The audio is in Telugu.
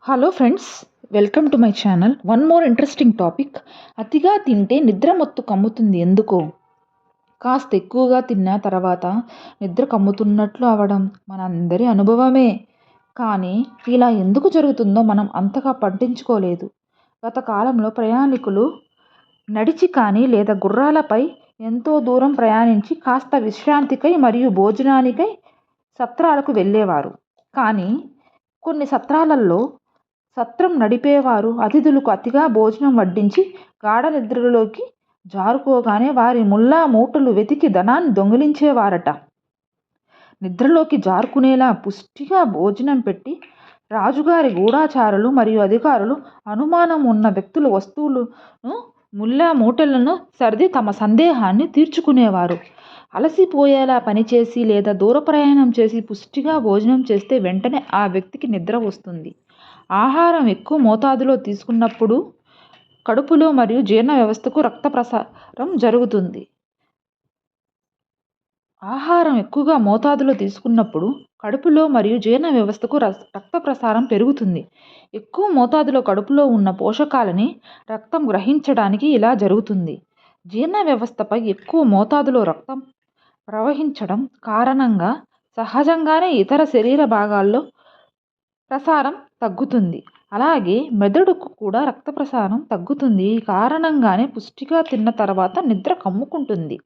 Hello friends, welcome to my channel. One more interesting topic. అతిగా తింటే నిద్ర మత్తు కమ్ముతుంది ఎందుకో? కాస్త ఎక్కువగా తిన్న తర్వాత నిద్ర కమ్ముతున్నట్లు అవడం మనందరి అనుభవమే. కానీ ఇలా ఎందుకు జరుగుతుందో మనం అంతగా పట్టించుకోలేదు. గత కాలంలో ప్రయాణికులు నడిచి కానీ లేదా గుర్రాలపై ఎంతో దూరం ప్రయాణించి కాస్త విశ్రాంతికై మరియు భోజనానికై సత్రాలకు వెళ్ళేవారు. కానీ కొన్ని సత్రాలలో సత్రం నడిపేవారు అతిథులకు అతిగా భోజనం వడ్డించి గాఢ నిద్రలోకి జారుకోగానే వారి ముల్లా మూటలు వెతికి ధనాన్ని దొంగిలించేవారట. నిద్రలోకి జారుకునేలా పుష్టిగా భోజనం పెట్టి రాజుగారి గూఢాచారులు మరియు అధికారులు అనుమానం ఉన్న వ్యక్తుల వస్తువులను ముల్లా మూటలను సర్ది తమ సందేహాన్ని తీర్చుకునేవారు. అలసిపోయేలా పనిచేసి లేదా దూర ప్రయాణం చేసి పుష్టిగా భోజనం చేస్తే వెంటనే ఆ వ్యక్తికి నిద్ర వస్తుంది. ఆహారం ఎక్కువ మోతాదులో తీసుకున్నప్పుడు కడుపులో మరియు జీర్ణ వ్యవస్థకు రక్త ప్రసారం జరుగుతుంది. ఆహారం ఎక్కువగా మోతాదులో తీసుకున్నప్పుడు కడుపులో మరియు జీర్ణ వ్యవస్థకు రక్త ప్రసారం పెరుగుతుంది. ఎక్కువ మోతాదులో కడుపులో ఉన్న పోషకాలని రక్తం గ్రహించడానికి ఇలా జరుగుతుంది. జీర్ణ వ్యవస్థపై ఎక్కువ మోతాదులో రక్తం ప్రవహించడం కారణంగా సహజంగానే ఇతర శరీర భాగాల్లో ప్రసారం తగ్గుతుంది. అలాగే మెదడుకు కూడా రక్త ప్రసారం తగ్గుతుంది. ఈ కారణంగానే పుష్టిగా తిన్న తర్వాత నిద్ర కమ్ముకుంటుంది.